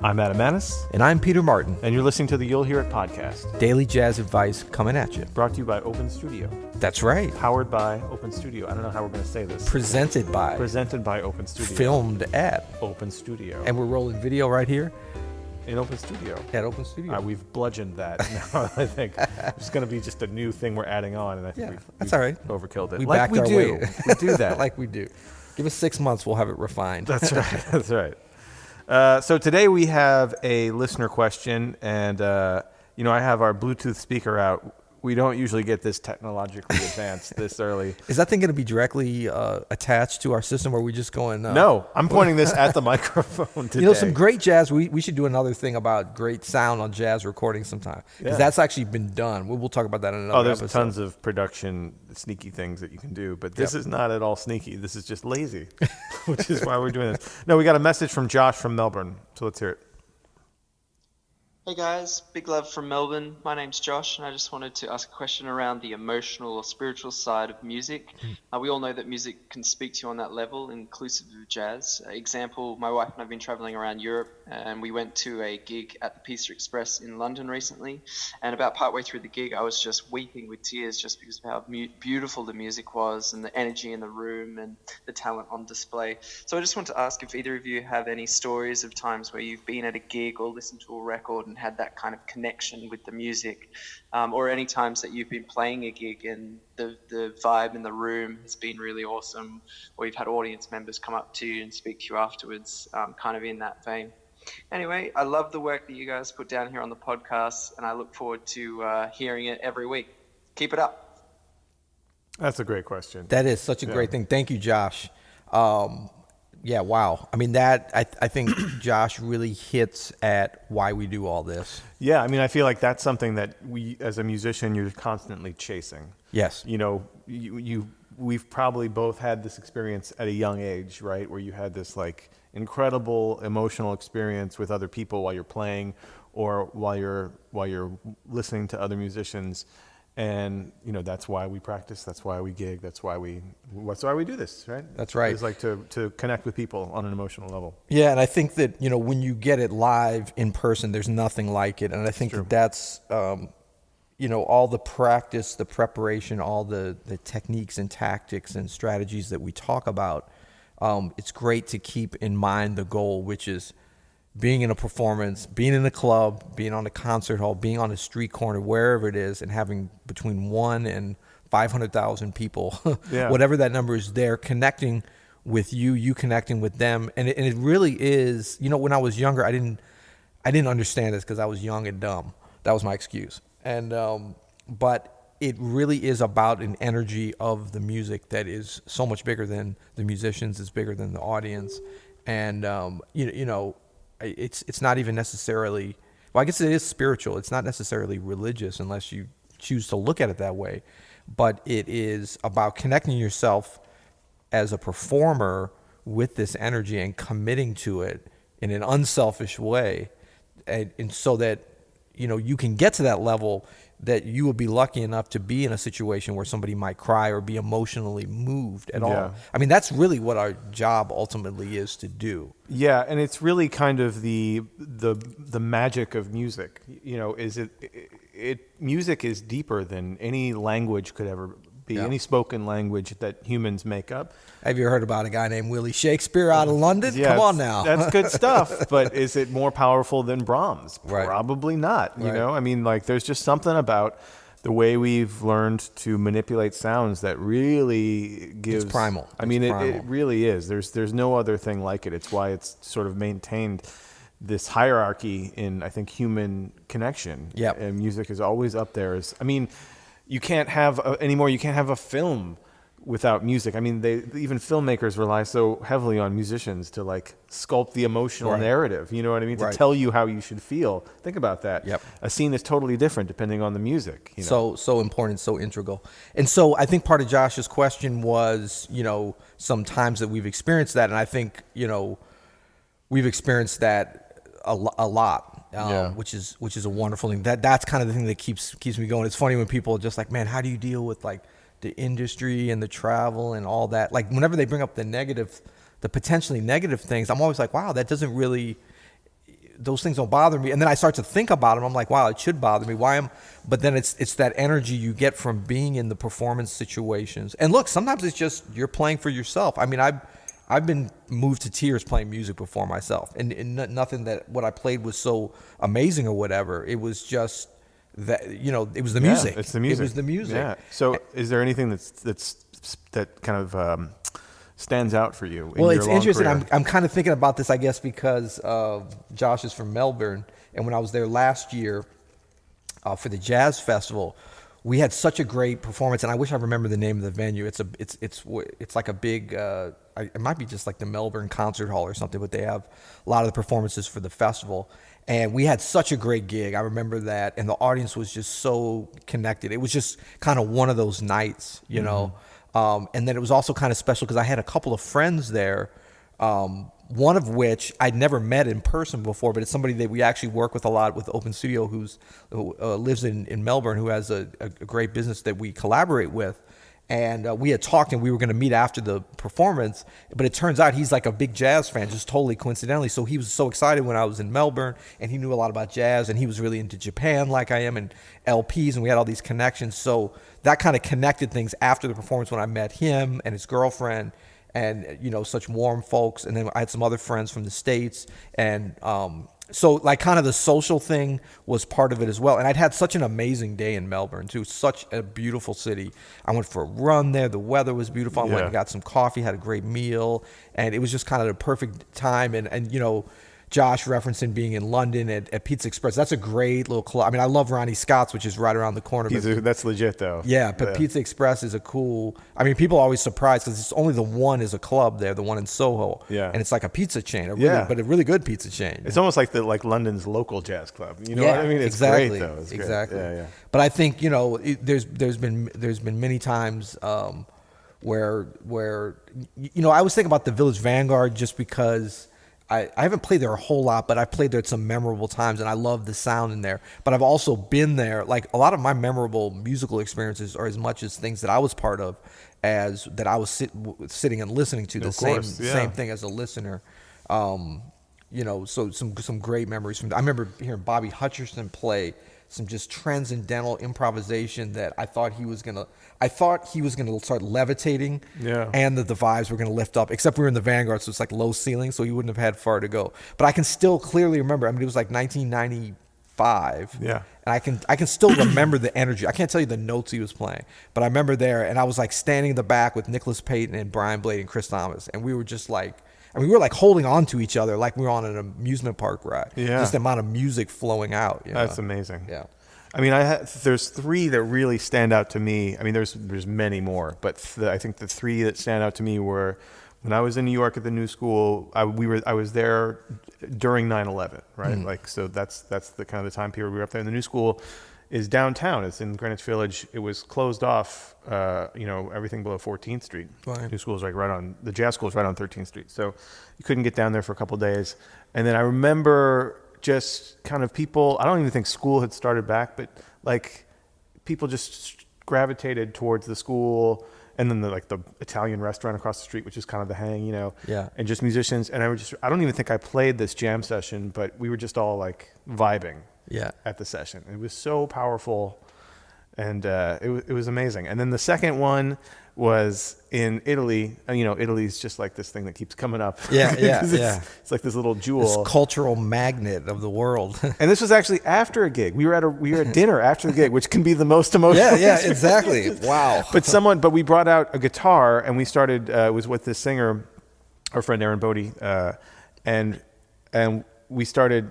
I'm Adam Maness. And I'm Peter Martin. And you're listening to the You'll Hear It podcast. Daily jazz advice coming at you. Brought to you by Open Studio. That's right. Powered by Open Studio. I don't know how we're going to say this. Presented by Open Studio. Filmed at Open Studio. And we're rolling video right here. In Open Studio. At Open Studio. We've bludgeoned that now, I think. It's going to be just a new thing we're adding on, and I think that's all right. Overkilled it. We backed our way. We do that. Like we do. Give us 6 months, we'll have it refined. That's right. That's right. So today we have a listener question, and I have our Bluetooth speaker out. We don't usually get this technologically advanced this early. Is that thing going to be directly attached to our system, or are we just going? No, I'm pointing this at the microphone today. Some great jazz. We should do another thing about great sound on jazz recording sometime, because that's actually been done. We'll talk about that in another episode. There's tons of production sneaky things that you can do, but this is not at all sneaky. This is just lazy, which is why we're doing this. No, we got a message from Josh from Melbourne, so let's hear it. Hey guys, big love from Melbourne. My name's Josh, and I just wanted to ask a question around the emotional or spiritual side of music. We all know that music can speak to you on that level, inclusive of jazz. Example, my wife and I have been traveling around Europe, and we went to a gig at the Pizza Express in London recently, and about partway through the gig, I was just weeping with tears just because of how beautiful the music was, and the energy in the room, and the talent on display. So I just want to ask if either of you have any stories of times where you've been at a gig or listened to a record and had that kind of connection with the music, or any times that you've been playing a gig and the vibe in the room has been really awesome, or you've had audience members come up to you and speak to you afterwards, kind of in that vein. Anyway, I love the work that you guys put down here on the podcast, and I look forward to hearing it every week. Keep it up. That's a great question. That is such a great thing. Thank you, Josh. Yeah, wow. I mean, I think Josh really hits at why we do all this. Yeah, I mean, I feel like that's something that we, as a musician, you're constantly chasing. Yes. We've probably both had this experience at a young age, right? Where you had this like incredible emotional experience with other people while you're playing, or while you're listening to other musicians. And that's why we practice. That's why we gig. That's why we do this, right? That's right. It's like to connect with people on an emotional level. Yeah, and I think that when you get it live in person, there's nothing like it. And I think that's all the practice, the preparation, all the techniques and tactics and strategies that we talk about. It's great to keep in mind the goal, which is being in a performance, being in a club, being on a concert hall, being on a street corner, wherever it is, and having between 1 and 500,000 people, whatever that number is there, connecting with you connecting with them. And it really is, when I was younger, I didn't understand this because I was young and dumb. That was my excuse. And but it really is about an energy of the music that is so much bigger than the musicians, it's bigger than the audience. And it's not even necessarily, well, I guess it is spiritual. It's not necessarily religious unless you choose to look at it that way. But it is about connecting yourself as a performer with this energy and committing to it in an unselfish way. And so that, you can get to that level that you will be lucky enough to be in a situation where somebody might cry or be emotionally moved at all. I mean, that's really what our job ultimately is to do. Yeah, and it's really kind of the magic of music. Music is deeper than any language could ever be, any spoken language that humans make up. Have you heard about a guy named Willie Shakespeare out of London? Come on now. That's good stuff, but is it more powerful than Brahms? Right. Probably not. I mean, like, there's just something about the way we've learned to manipulate sounds that really gives... It's primal. I mean, it really is. There's no other thing like it. It's why it's sort of maintained this hierarchy in, I think, human connection. Yep. And music is always up there. You can't have a film without music. I mean, even filmmakers rely so heavily on musicians to like sculpt the emotional narrative. You know what I mean? To tell you how you should feel. Think about that. Yep. A scene is totally different depending on the music. So important, so integral. And so I think part of Josh's question was, some times that we've experienced that, and I think we've experienced that a lot. Which is a wonderful thing. That's kind of the thing that keeps me going. It's funny when people are just like, man, how do you deal with like the industry and the travel and all that? Like whenever they bring up the potentially negative things, I'm always like, wow, that doesn't really those things don't bother me. And then I start to think about them. I'm like, wow, it should bother me. But then it's that energy you get from being in the performance situations. And look, sometimes it's just you're playing for yourself. I mean, I've been moved to tears playing music before myself, and nothing that what I played was so amazing or whatever. It was just that, it was the music. It's the music. It was the music. Yeah. So is there anything that kind of stands out for you? Well, in it's your long interesting. career? I'm kind of thinking about this, I guess, because Josh is from Melbourne, and when I was there last year for the jazz festival, we had such a great performance, and I wish I remember the name of the venue. It's like a big. It might be just like the Melbourne Concert Hall or something, but they have a lot of the performances for the festival. And we had such a great gig. I remember that, and the audience was just so connected. It was just kind of one of those nights, you know. And then it was also kind of special because I had a couple of friends there, one of which I'd never met in person before, but it's somebody that we actually work with a lot with Open Studio who lives in Melbourne, who has a great business that we collaborate with. And we had talked, and we were going to meet after the performance, but it turns out he's like a big jazz fan, just totally coincidentally. So he was so excited when I was in Melbourne, and he knew a lot about jazz, and he was really into Japan like I am, and LPs, and we had all these connections. So that kind of connected things after the performance when I met him and his girlfriend, and such warm folks. And then I had some other friends from the States, and so like kind of the social thing was part of it as well. And I'd had such an amazing day in Melbourne too. Such a beautiful city. I went for a run there. The weather was beautiful. I went and got some coffee, had a great meal, and it was just kind of the perfect time. And Josh referencing being in London at Pizza Express. That's a great little club. I mean, I love Ronnie Scott's, which is right around the corner. That's legit, though. Yeah, but Pizza Express is a cool. I mean, people are always surprised because it's only the one is a club there, the one in Soho. Yeah, and it's like a pizza chain. But a really good pizza chain. It's almost like London's local jazz club. You know what I mean? It's exactly, great, though. It's exactly. Great. Yeah. But I think there's been many times where I was thinking about the Village Vanguard just because. I haven't played there a whole lot, but I've played there at some memorable times, and I love the sound in there. But I've also been there. Like, a lot of my memorable musical experiences are as much as things that I was part of as that I was sitting and listening to. Same thing as a listener. So some great memories from. I remember hearing Bobby Hutcherson play some just transcendental improvisation that I thought he was gonna start levitating, and that the vibes were gonna lift up. Except we were in the Vanguard, so it's like low ceiling, so he wouldn't have had far to go. But I can still clearly remember. I mean, it was like 1995. Yeah. And I can still remember the energy. I can't tell you the notes he was playing, but I remember there, and I was like standing in the back with Nicholas Payton and Brian Blade and Chris Thomas, and we were just like. I mean, we were like holding on to each other like we were on an amusement park ride. Yeah. Just the amount of music flowing out. That's amazing. Yeah. I mean, there's three that really stand out to me. I mean, there's many more, but I think the three that stand out to me were when I was in New York at the New School. I was there during 9/11, right? Like, so that's the kind of the time period we were up there. And the New School is downtown. It's in Greenwich Village. It was closed off, everything below 14th Street. Right. New School is like the jazz school is right on 13th Street. So you couldn't get down there for a couple of days. And then I remember just kind of people, I don't even think school had started back, but like people just gravitated towards the school. And then the Italian restaurant across the street, which is kind of the hang, and just musicians. And I don't even think I played this jam session, but we were just all like vibing at the session. It was so powerful, and it was amazing. And then the second one was in Italy. Italy's just like this thing that keeps coming up. It's like this little jewel. This cultural magnet of the world. And this was actually after a gig. We were at dinner after the gig, which can be the most emotional. Yeah, exactly. Wow. But we brought out a guitar, and we started. It was with this singer, our friend Erin Bodie, and we started.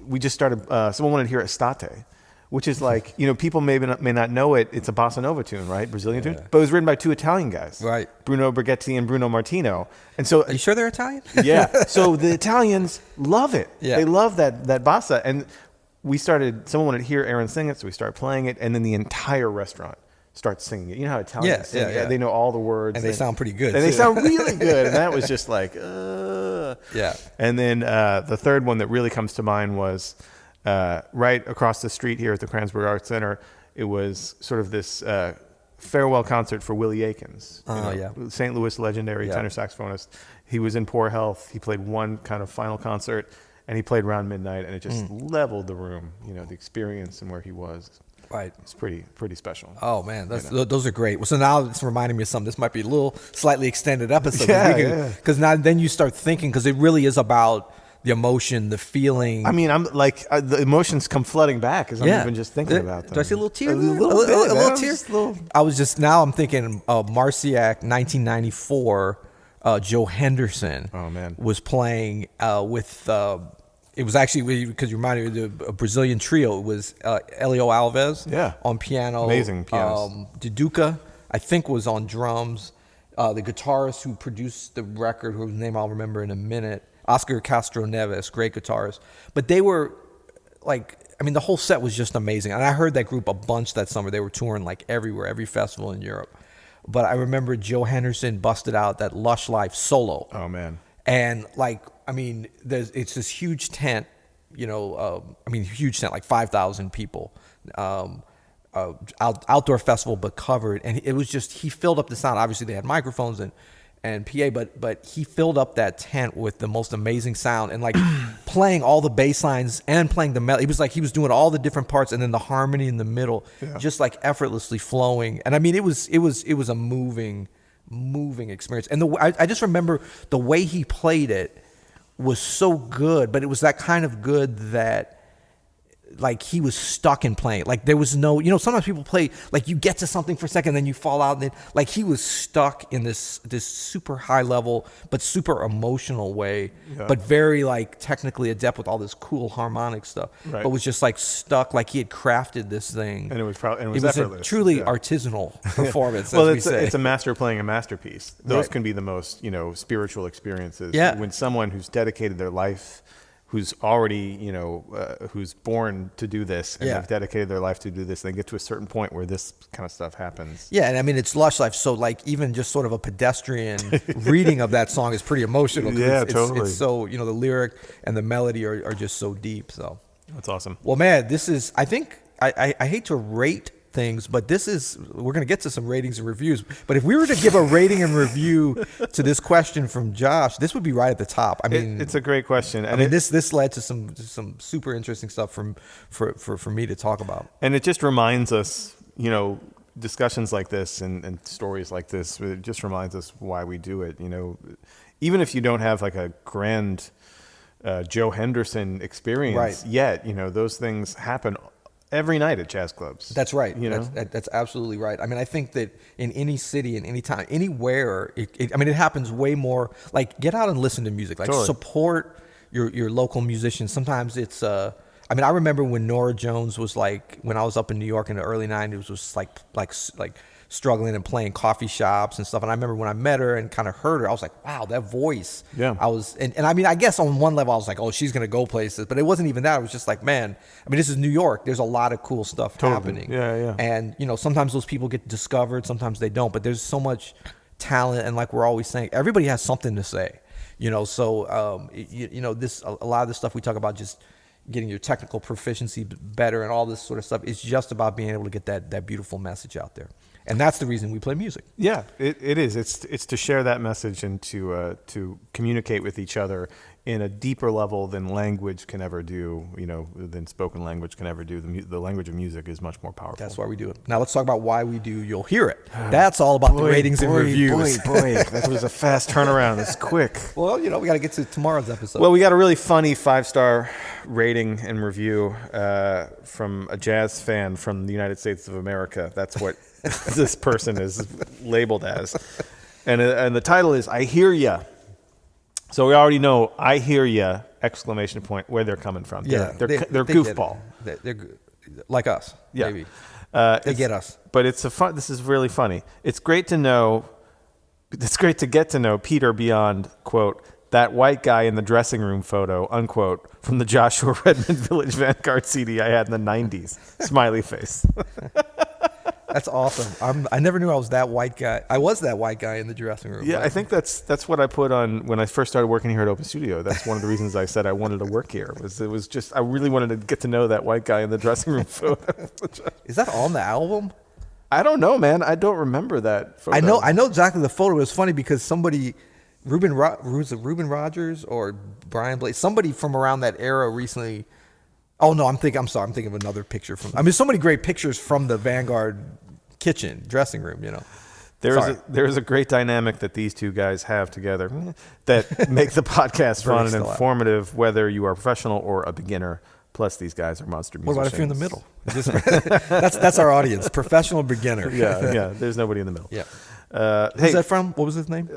We just started. Someone wanted to hear Estate, which is like, people may not know it. It's a bossa nova tune, right? Brazilian tune. But it was written by two Italian guys. Right. Bruno Bergetti and Bruno Martino. And so, are you sure they're Italian? Yeah. So the Italians love it. Yeah. They love that bossa. And someone wanted to hear Aaron sing it, so we started playing it, and then the entire restaurant starts singing it. You know how Italians sing? Yeah. They know all the words. And they sound pretty good. And they sound really good. And that was just like, Yeah. And then the third one that really comes to mind was right across the street here at the Kranzberg Arts Center. It was sort of this farewell concert for Willie Aikens. St. Louis legendary tenor saxophonist. He was in poor health. He played one kind of final concert, and he played Around Midnight, and it just leveled the room. You know, the experience and where he was. Right. It's pretty special. Oh man, those are great. Well, so now it's reminding me of something. This might be a little slightly extended episode. Because now then you start thinking, because it really is about the emotion, the feeling. I mean, I'm like the emotions come flooding back as I'm even just thinking about them. Do I see a little tear? A little tear. I'm thinking Marciac, 1994. Joe Henderson. Oh man, was playing with. It was actually, because you reminded me of a Brazilian trio. It was Elio Alves on piano. Amazing pianist. Duduca, I think, was on drums. The guitarist who produced the record, whose name I'll remember in a minute, Oscar Castro Neves, great guitarist. But they were like, I mean, the whole set was just amazing. And I heard that group a bunch that summer. They were touring like everywhere, every festival in Europe. But I remember Joe Henderson busted out that Lush Life solo. Oh man. And like, I mean, it's this huge tent, huge tent, like 5,000 people, outdoor festival, but covered. And it was just, he filled up the sound. Obviously they had microphones and PA, but he filled up that tent with the most amazing sound and like playing all the bass lines and playing the melody. It was like he was doing all the different parts and then the harmony in the middle, just like effortlessly flowing. And I mean, it was a moving experience. And I just remember the way he played it was so good, but it was that kind of good that like he was stuck in playing. Like there was no, sometimes people play, like you get to something for a second, then you fall out. And then, like he was stuck in this super high level, but super emotional way, but very like technically adept with all this cool harmonic stuff, but was just like stuck, like he had crafted this thing. And it was effortless. A truly artisanal performance. Well, it's a master playing a masterpiece. Those can be the most, spiritual experiences. Yeah. When someone who's dedicated their life, who's already, who's born to do this and have dedicated their life to do this, and they get to a certain point where this kind of stuff happens. Yeah, and I mean, it's Lush Life, so like even just sort of a pedestrian reading of that song is pretty emotional. Yeah, totally. It's so, the lyric and the melody are just so deep, so. That's awesome. Well, man, this is, I think, I hate to rate things, but we're going to get to some ratings and reviews, but if we were to give a rating and review to this question from Josh, this would be right at the top. I mean, it's a great question. And this led to some super interesting stuff for me to talk about. And it just reminds us, discussions like this and stories like this, it just reminds us why we do it. Even if you don't have like a grand Joe Henderson experience yet, those things happen every night at jazz clubs. That's right. That's absolutely right. I mean, I think that in any city, in any time, anywhere, it happens way more. Like, get out and listen to music. Like, support your local musicians. Sometimes it's, I remember when Norah Jones was like, when I was up in New York in the early 90s, was like struggling and playing coffee shops and stuff. And I remember when I met her and kind of heard her, I was like, wow, that voice. Yeah. I guess on one level I was like, oh, she's going to go places. But it wasn't even that. It was just like, man, this is New York. There's a lot of cool stuff happening. Yeah. And, sometimes those people get discovered. Sometimes they don't. But there's so much talent. And like we're always saying, everybody has something to say. So, a lot of this stuff we talk about, just getting your technical proficiency better and all this sort of stuff, it's just about being able to get that beautiful message out there. And that's the reason we play music. Yeah, it is. It's to share that message and to communicate with each other in a deeper level than language can ever do, than spoken language can ever do. The language of music is much more powerful. That's why we do it. Now let's talk about why we do You'll Hear It. That's all about the ratings and reviews. Boy, that was a fast turnaround. It's quick. Well, we got to get to tomorrow's episode. Well, we got a really funny 5-star rating and review from a jazz fan from the United States of America. That's what this person is labeled as. And the title is, I Hear Ya. So we already know, I hear ya, ! Where they're coming from. Yeah, they're goofball. They're like us, maybe. They get us. But this is really funny. It's great to get to know Peter beyond, quote, that white guy in the dressing room photo, unquote, from the Joshua Redmond Village Vanguard CD I had in the 90s. Smiley face. That's awesome. I never knew I was that white guy. I was that white guy in the dressing room. Yeah, I think that's what I put on when I first started working here at Open Studio. That's one of the reasons I said I wanted to work here. It was just I really wanted to get to know that white guy in the dressing room photo. Is that on the album? I don't know, man. I don't remember that photo. I know exactly the photo. It was funny because somebody Was it Reuben Rogers or Brian Blade? Somebody from around that era recently. Oh no, I'm thinking of another picture from. I mean, so many great pictures from the Vanguard kitchen dressing room. There is a great dynamic that these two guys have together that make the podcast fun and informative, whether you are a professional or a beginner. Plus, these guys are monster musicians. What about if you're in the middle? That's our audience, professional, beginner. Yeah. There's nobody in the middle. Yeah. Who's that from? What was his name?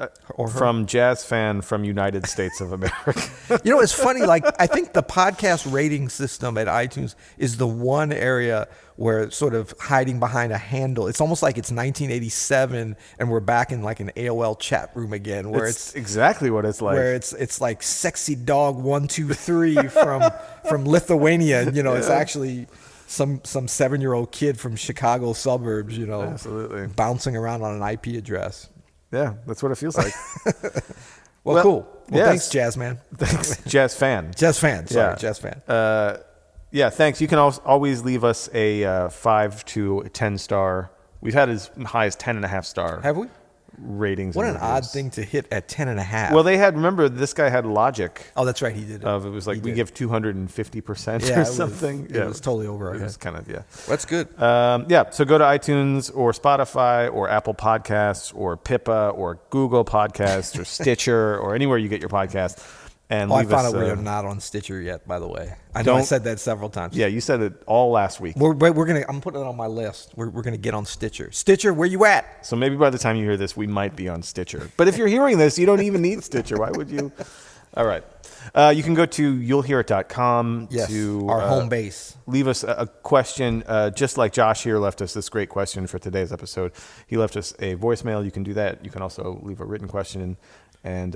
From Jazz Fan from United States of America. It's funny. Like, I think the podcast rating system at iTunes is the one area where it's sort of hiding behind a handle. It's almost like it's 1987 and we're back in like an AOL chat room again, where it's exactly what it's like. Where it's like sexy dog 123 from Lithuania. It's actually some 7-year-old kid from Chicago suburbs, Absolutely. bouncing around on an IP address. Yeah, that's what it feels like. Well, cool. Well, yes. thanks, Jazz Man. Thanks, Jazz Fan. Jazz Fan. Sorry, Yeah. Jazz Fan. Yeah, thanks. You can always leave us a 5 to 10 star. We've had as high as 10.5 star. Have we? Ratings. What and an reviews. odd thing to hit at 10.5. Well, remember, this guy had Logic. Oh, that's right. He did it. It was like, we give 250% Yeah, or something. It was totally over our It head. was kind of, That's good. so go to iTunes or Spotify or Apple Podcasts or Pippa or Google Podcasts or Stitcher or anywhere you get your podcast. And I leave found us, out we are not on Stitcher yet, by the way. I know I said that several times. Yeah, you said it all last week. I'm putting it on my list. We're gonna get on Stitcher. Stitcher, where you at? So maybe by the time you hear this, we might be on Stitcher. But if you're hearing this, you don't even need Stitcher. Why would you? All right. You can go to you'llhearit.com Yes, to our home base. Leave us a question, just like Josh here left us this great question for today's episode. He left us a voicemail. You can do that. You can also leave a written question. And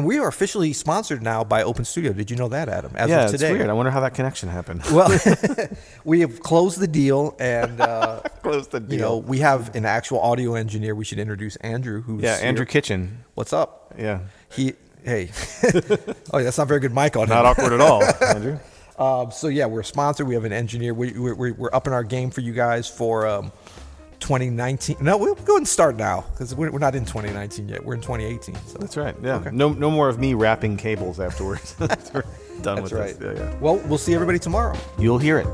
we are officially sponsored now by Open Studio. Did you know that, Adam? As yeah, of today. it's weird. I wonder how that connection happened. Well, we have closed the deal, and Closed the deal. we have an actual audio engineer. We should introduce Andrew, who's Andrew here. Kitchen. What's up? Yeah. Hey. Oh, that's not very good mic on him. Not awkward at all, Andrew. So yeah, we're sponsored. We have an engineer. We're upping our game for you guys for 2019. No, we'll go and start now because we're not in 2019 yet. We're in 2018. So. That's right. Yeah. Okay. No more of me wrapping cables afterwards. We're done That's with right. this. Yeah. Well, we'll see everybody tomorrow. You'll hear it.